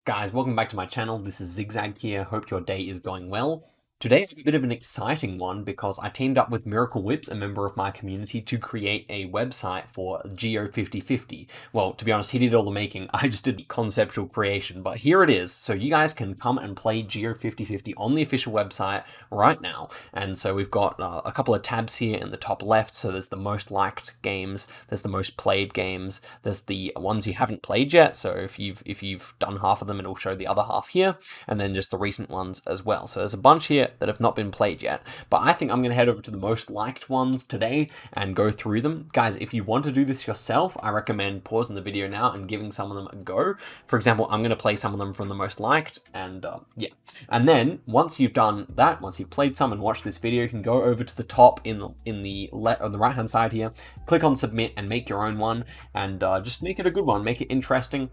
Guys, welcome back to my channel. This is Zigzag here. Hope your day is going well. Today I have a bit of an exciting one because I teamed up with Miracle Whips, a member of my community, to create a website for Geo 5050. Well, to be honest, he did all the making. I just did the conceptual creation, but here it is. So you guys can come and play Geo 5050 on the official website right now. And so we've got a couple of tabs here in the top left. So there's the most liked games, there's the most played games, there's the ones you haven't played yet. So if you've done half of them, it'll show the other half here, and then just the recent ones as well. So there's a bunch here that have not been played yet, but I think I'm going to head over to the most liked ones today and go through them. Guys, if you want to do this yourself, I recommend pausing the video now and giving some of them a go. For example, I'm going to play some of them from the most liked, and yeah. And then once you've done that, once you've played some and watched this video, you can go over to the top on the right hand side here, click on submit and make your own one, and just make it a good one, make it interesting.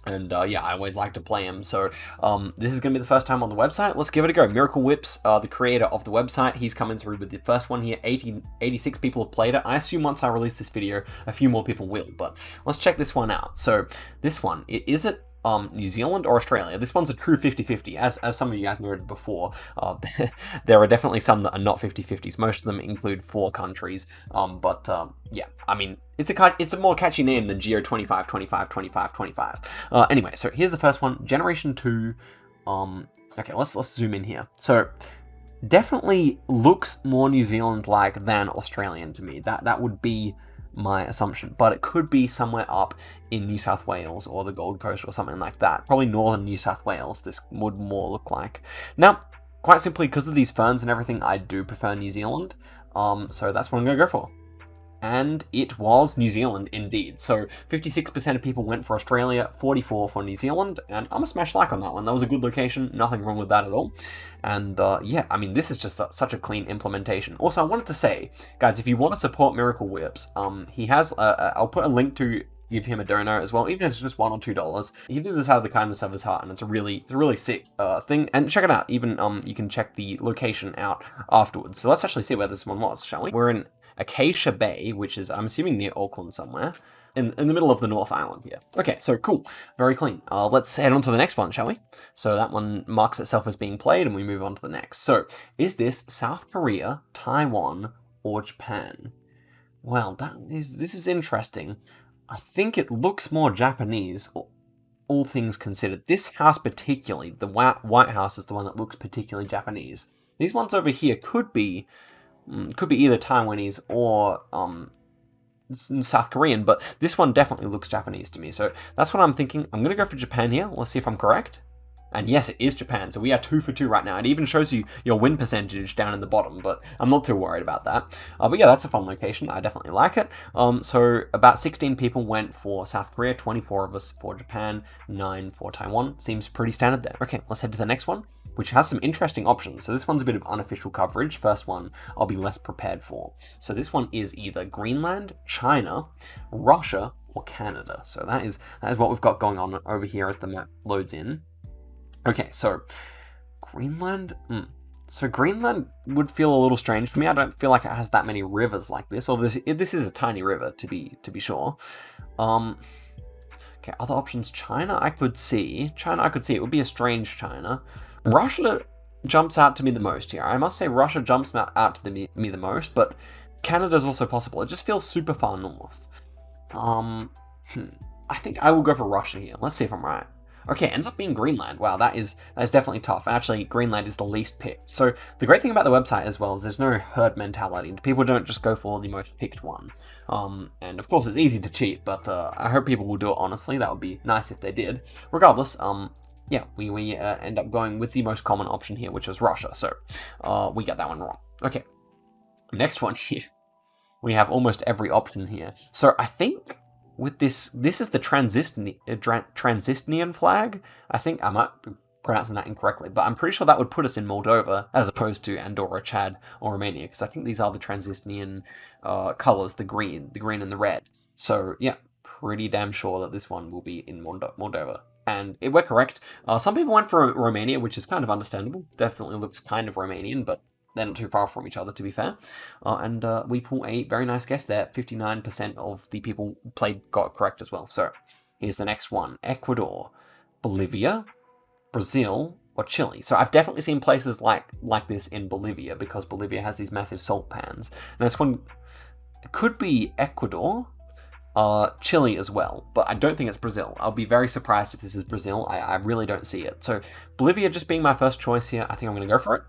And yeah, I always like to play them. So this is going to be the first time on the website. Let's give it a go. Miracle Whips, the creator of the website, he's coming through with the first one here. 86 people have played it. I assume once I release this video, a few more people will. But let's check this one out. So this one, is it New Zealand or Australia? This one's a true 50-50, as some of you guys noted before. There are definitely some that are not 50-50s. Most of them include 4 countries, but yeah, I mean, it's a more catchy name than Geo 25, 25, 25, 25. Anyway, so here's the first one, Generation 2. Okay, let's zoom in here. So definitely looks more New Zealand-like than Australian to me. That would be my assumption, but it could be somewhere up in New South Wales or the Gold Coast or something like that. Probably northern New South Wales this would more look like. Now, quite simply, because of these ferns and everything, I do prefer New Zealand, so that's what I'm going to go for. And it was New Zealand indeed. So 56% of people went for Australia, 44% for New Zealand, and I'm a smash like on that one. That was a good location, nothing wrong with that at all. And yeah, I mean, this is just such a clean implementation. Also, I wanted to say, guys, if you want to support Miracle Whips, he has, I'll put a link to give him a dono as well, even if it's just $1 or $2. He did this out of the kindness of his heart, and it's a really sick thing. And check it out. Even you can check the location out afterwards. So let's actually see where this one was, shall we? We're in Acacia Bay, which is, I'm assuming, near Auckland somewhere, in the middle of the North Island here. Okay, so cool, very clean. Let's head on to the next one, shall we? So that one marks itself as being played, and we move on to the next. So, is this South Korea, Taiwan, or Japan? Well, this is interesting. I think it looks more Japanese, all things considered. This house particularly, the White House, is the one that looks particularly Japanese. These ones over here could be either Taiwanese or South Korean, but this one definitely looks Japanese to me. So that's what I'm thinking. I'm going to go for Japan here. Let's see if I'm correct. And yes, it is Japan. So we are 2 for 2 right now. It even shows you your win percentage down in the bottom, but I'm not too worried about that. But yeah, that's a fun location. I definitely like it. So about 16 people went for South Korea, 24 of us for Japan, 9 for Taiwan. Seems pretty standard there. Okay, let's head to the next one, which has some interesting options. So this one's a bit of unofficial coverage. First one I'll be less prepared for. So this one is either Greenland, China, Russia, or Canada. So that is what we've got going on over here as the map loads in. Okay, so Greenland. So Greenland would feel a little strange to me. I don't feel like it has that many rivers like this. Or this is a tiny river to be sure. Okay, other options. China, I could see. It would be a strange China. Russia jumps out to me the most here. I must say Russia jumps out to me the most, but Canada's also possible. It just feels super far north. I think I will go for Russia here. Let's see if I'm right. Okay, ends up being Greenland. Wow, that is definitely tough. Actually, Greenland is the least picked. So the great thing about the website as well is there's no herd mentality. People don't just go for the most picked one. And of course, it's easy to cheat, but I hope people will do it honestly. That would be nice if they did. Regardless, yeah, we end up going with the most common option here, which is Russia. So we got that one wrong. Okay, next one here. We have almost every option here. So I think with this is the Transnistrian flag. I think I might be pronouncing that incorrectly, but I'm pretty sure that would put us in Moldova as opposed to Andorra, Chad, or Romania, because I think these are the Transnistrian colors, the green and the red. So yeah, pretty damn sure that this one will be in Moldova. And we're correct. Some people went for Romania, which is kind of understandable. Definitely looks kind of Romanian, but they're not too far from each other, to be fair. And we pull a very nice guess there. 59% of the people got correct as well. So here's the next one. Ecuador. Bolivia, Brazil, or Chile. So I've definitely seen places like this in Bolivia, because Bolivia has these massive salt pans. And this one, it could be Ecuador, Chile as well, but I don't think it's Brazil. I'll be very surprised if this is Brazil. I really don't see it. So Bolivia just being my first choice here, I think I'm going to go for it.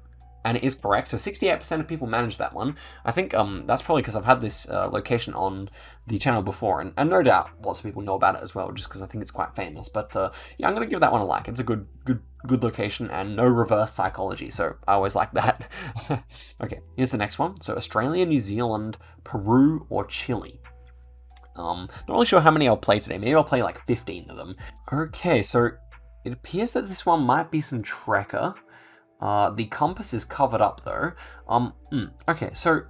And it is correct. So 68% of people managed that one. I think that's probably because I've had this location on the channel before, and no doubt lots of people know about it as well, just because I think it's quite famous. But yeah, I'm going to give that one a like. It's a good location and no reverse psychology, so I always like that. Okay, here's the next one. So Australia, New Zealand, Peru, or Chile. Not really sure how many I'll play today. Maybe I'll play like 15 of them. Okay, so it appears that this one might be some Trekker. The compass is covered up though. Okay, so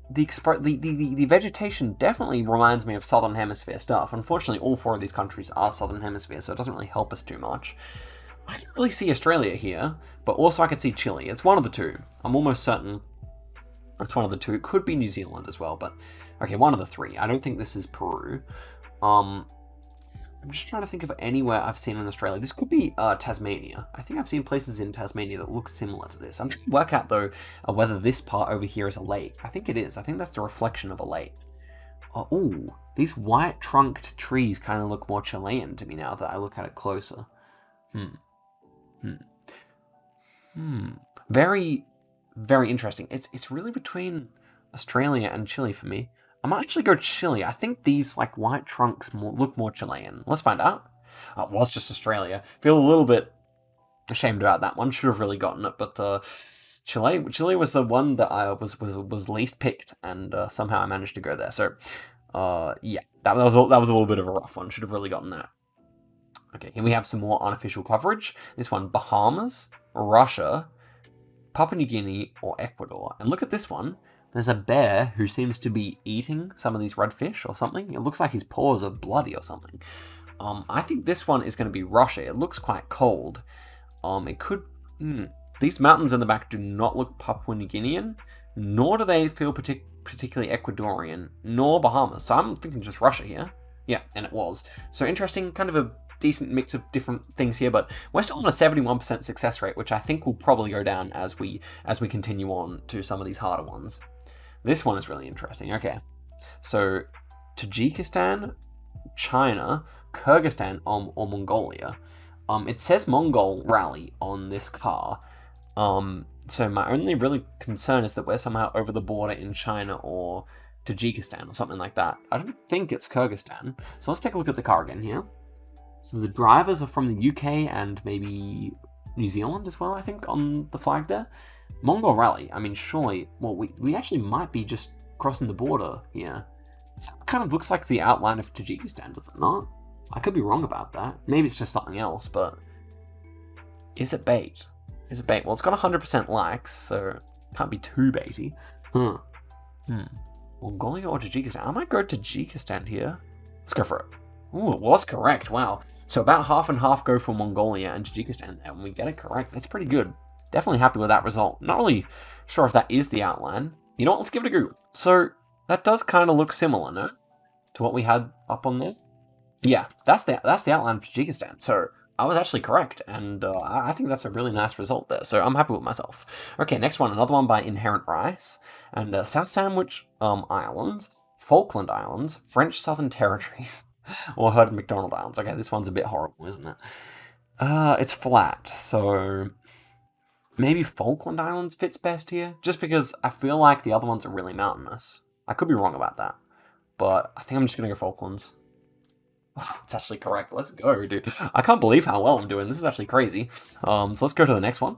the vegetation definitely reminds me of Southern Hemisphere stuff. Unfortunately, all 4 of these countries are Southern Hemisphere, so it doesn't really help us too much. I can really see Australia here, but also I can see Chile. It's one of the two. I'm almost certain it's one of the two. It could be New Zealand as well, but okay, one of the 3. I don't think this is Peru. I'm just trying to think of anywhere I've seen in Australia. This could be Tasmania. I think I've seen places in Tasmania that look similar to this. I'm trying to work out, though, whether this part over here is a lake. I think it is. I think that's a reflection of a lake. Oh, these white-trunked trees kind of look more Chilean to me now that I look at it closer. Very, very interesting. It's really between Australia and Chile for me. I might actually go Chile. I think these like white trunks look more Chilean. Let's find out. It was just Australia. Feel a little bit ashamed about that one. Should have really gotten it, but Chile was the one that I was least picked, and somehow I managed to go there. So yeah, that was a little bit of a rough one. Should have really gotten that. Okay, here we have some more unofficial coverage. This one: Bahamas, Russia, Papua New Guinea, or Ecuador. And look at this one. There's a bear who seems to be eating some of these redfish or something. It looks like his paws are bloody or something. I think this one is going to be Russia. It looks quite cold. It could... These mountains in the back do not look Papua New Guinean, nor do they feel particularly Ecuadorian, nor Bahamas. So I'm thinking just Russia here. Yeah, and it was. So interesting, kind of a decent mix of different things here, but we're still on a 71% success rate, which I think will probably go down as we continue on to some of these harder ones. This one is really interesting. Okay, so Tajikistan, China, Kyrgyzstan, or Mongolia. It says Mongol Rally on this car. So my only really concern is that we're somehow over the border in China or Tajikistan or something like that. I don't think it's Kyrgyzstan. So let's take a look at the car again here. So the drivers are from the UK and maybe New Zealand as well, I think, on the flag there. Mongol Rally, I mean, surely, well, we actually might be just crossing the border here. It kind of looks like the outline of Tajikistan, does it not? I could be wrong about that. Maybe it's just something else, but... Is it bait? Is it bait? Well, it's got 100% likes, so it can't be too baity. Mongolia or Tajikistan? I might go Tajikistan here. Let's go for it. Ooh, it was correct, wow. So about half and half go for Mongolia and Tajikistan, and when we get it correct, that's pretty good. Definitely happy with that result. Not really sure if that is the outline. You know what, let's give it a Google. So, that does kind of look similar, no? To what we had up on there? Yeah, that's the outline of Tajikistan. So, I was actually correct, and I think that's a really nice result there. So, I'm happy with myself. Okay, next one, another one by Inherent Rice. And South Sandwich Islands, Falkland Islands, French Southern Territories, or Heard McDonald Islands. Okay, this one's a bit horrible, isn't it? It's flat, so... Maybe Falkland Islands fits best here, just because I feel like the other ones are really mountainous. I could be wrong about that, but I think I'm just going to go Falklands. Oh, it's actually correct. Let's go, dude. I can't believe how well I'm doing. This is actually crazy. So let's go to the next one.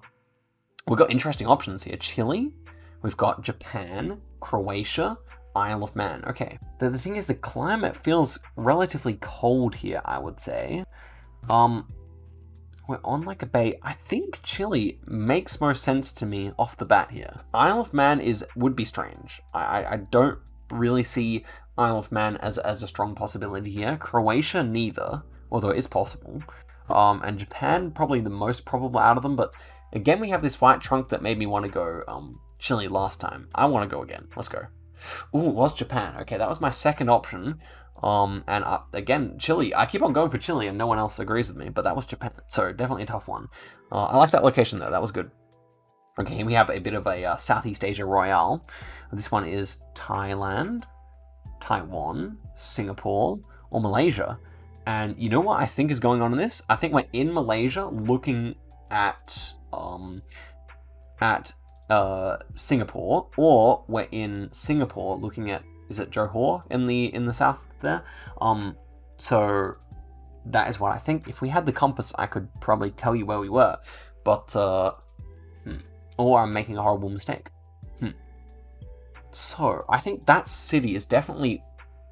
We've got interesting options here. Chile, we've got Japan, Croatia, Isle of Man. Okay, the thing is the climate feels relatively cold here, I would say. We're on like a bay. I think Chile makes more sense to me off the bat here. Isle of Man would be strange. I don't really see Isle of Man as a strong possibility here. Croatia, neither, although it is possible. And Japan, probably the most probable out of them, but again, we have this white trunk that made me want to go Chile last time. I want to go again. Let's go. Ooh, it was Japan. Okay, that was my second option. And again, Chile. I keep on going for Chile, and no one else agrees with me, but that was Japan. So definitely a tough one. I like that location though. That was good. Okay, we have a bit of a Southeast Asia Royale. This one is Thailand, Taiwan, Singapore, or Malaysia. And you know what I think is going on in this? I think we're in Malaysia looking at Singapore, or we're in Singapore looking at, is it Johor in the south there? So that is what I think. If we had the compass, I could probably tell you where we were, but or I'm making a horrible mistake. So I think that city is definitely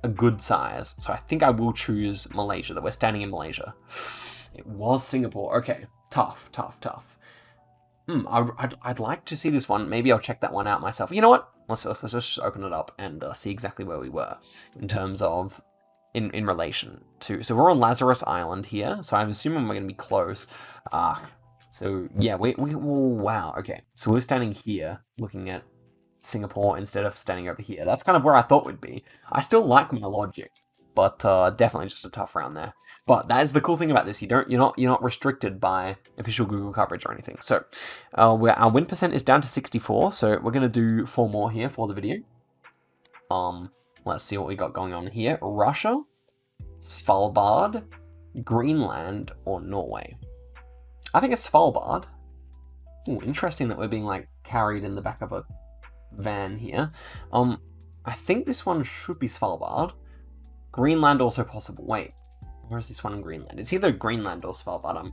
a good size. So I think I will choose Malaysia, that we're standing in Malaysia. It was Singapore. Okay, tough. I'd like to see this one. Maybe I'll check that one out myself. You know what? Let's just open it up and see exactly where we were in terms of in relation to. So we're on Lazarus Island here. So I'm assuming we're going to be close. So yeah, wow. Okay, so we're standing here looking at Singapore instead of standing over here. That's kind of where I thought we'd be. I still like my logic, but definitely just a tough round there. But that is the cool thing about this. You're not restricted by official Google coverage or anything. So our win percent is down to 64. So we're gonna do 4 more here for the video. Let's see what we got going on here. Russia, Svalbard, Greenland, or Norway. I think it's Svalbard. Ooh, interesting that we're being like carried in the back of a van here. I think this one should be Svalbard. Greenland also possible. Wait, where is this one in Greenland? It's either Greenland or Svalbard. I'm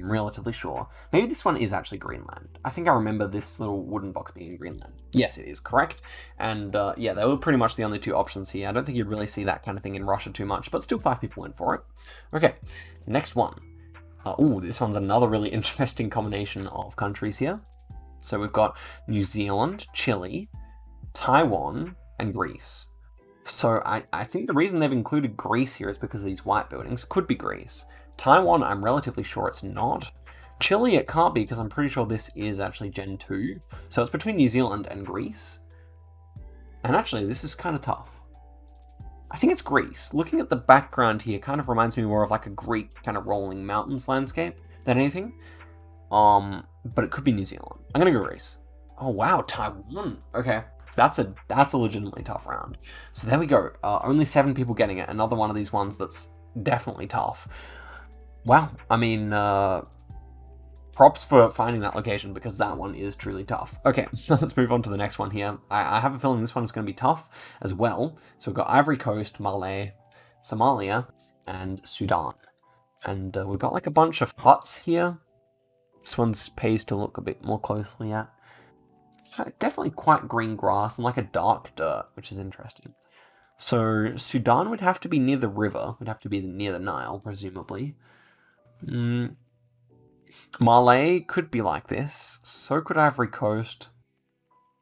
relatively sure. Maybe this one is actually Greenland. I think I remember this little wooden box being in Greenland. Yes, it is correct. And yeah, they were pretty much the only 2 options here. I don't think you'd really see that kind of thing in Russia too much, but still 5 people went for it. Okay, next one. Oh, this one's another really interesting combination of countries here. So we've got New Zealand, Chile, Taiwan, and Greece. So I think the reason they've included Greece here is because of these white buildings. Could be Greece. Taiwan, I'm relatively sure it's not. Chile, it can't be, because I'm pretty sure this is actually Gen 2. So it's between New Zealand and Greece. And actually, this is kind of tough. I think it's Greece. Looking at the background here kind of reminds me more of like a Greek kind of rolling mountains landscape than anything. But it could be New Zealand. I'm gonna go Greece. Oh wow, Taiwan. Okay, that's a legitimately tough round. So there we go. Only 7 people getting it. Another one of these ones that's definitely tough. Wow. I mean, props for finding that location, because that one is truly tough. Okay, so let's move on to the next one here. I have a feeling this one is going to be tough as well. So we've got Ivory Coast, Malay, Somalia, and Sudan. And we've got like a bunch of huts here. This one's pays to look a bit more closely at. Definitely quite green grass and like a dark dirt, which is interesting. So Sudan would have to be near the river. Would have to be near the Nile, presumably. Malay could be like this. So could Ivory Coast.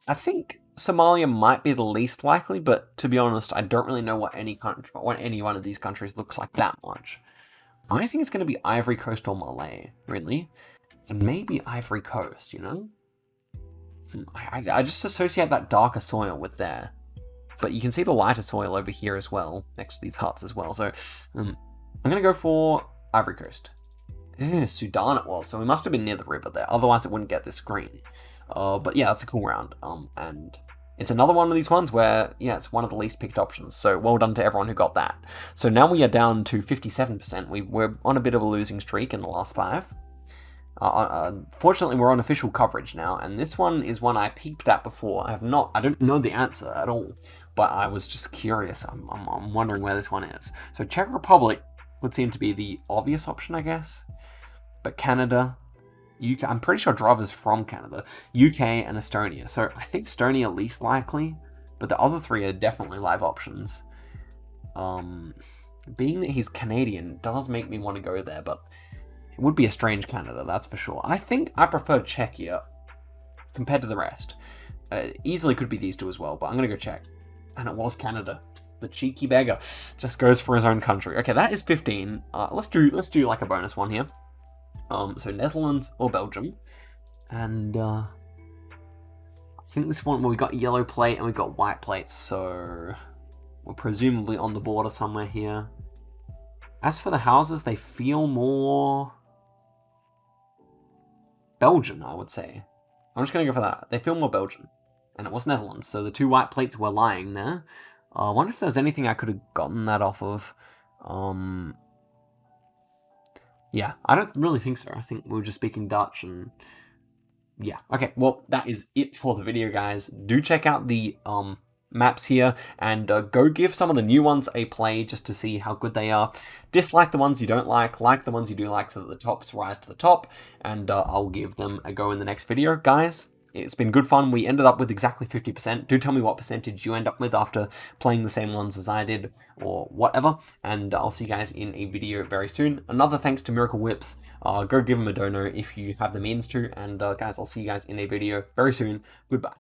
I think Somalia might be the least likely, but to be honest, I don't really know what any one of these countries looks like that much. I think it's going to be Ivory Coast or Malay, really. And maybe Ivory Coast, you know? I just associate that darker soil with there. But you can see the lighter soil over here as well, next to these huts as well. So I'm going to go for Ivory Coast. Sudan it was, so we must have been near the river there. Otherwise it wouldn't get this green. But yeah, that's a cool round. And it's another one of these ones where, yeah, it's one of the least picked options. So well done to everyone who got that. So now we are down to 57%. We're on a bit of a losing streak in the last 5. Fortunately, we're on official coverage now, and this one is one I peeped at before. I don't know the answer at all, but I was just curious. I'm wondering where this one is. So Czech Republic would seem to be the obvious option, I guess. But Canada, UK, I'm pretty sure Driver's from Canada, UK and Estonia. So I think Estonia least likely, but the other 3 are definitely live options. Being that he's Canadian does make me want to go there, but it would be a strange Canada, that's for sure. I think I prefer Czechia compared to the rest. Easily could be these 2 as well, but I'm going to go Czech. And it was Canada. The cheeky beggar just goes for his own country. Okay, that is 15. Let's do like a bonus one here. So Netherlands or Belgium. And I think this one, well, we got yellow plate and we got white plates, so We're presumably on the border somewhere here. As for the houses, they feel more Belgian, I would say. I'm just going to go for that. They feel more Belgian. And it was Netherlands, so the 2 white plates were lying there. I wonder if there's anything I could have gotten that off of. Yeah, I don't really think so. I think we were just speaking Dutch and... yeah, okay, well, that is it for the video, guys. Do check out the maps here, and go give some of the new ones a play just to see how good they are. Dislike the ones you don't like the ones you do like, so that the tops rise to the top, and I'll give them a go in the next video. Guys, it's been good fun. We ended up with exactly 50%. Do tell me what percentage you end up with after playing the same ones as I did, or whatever, and I'll see you guys in a video very soon. Another thanks to Miracle Whips. Go give them a dono if you have the means to, and guys, I'll see you guys in a video very soon. Goodbye.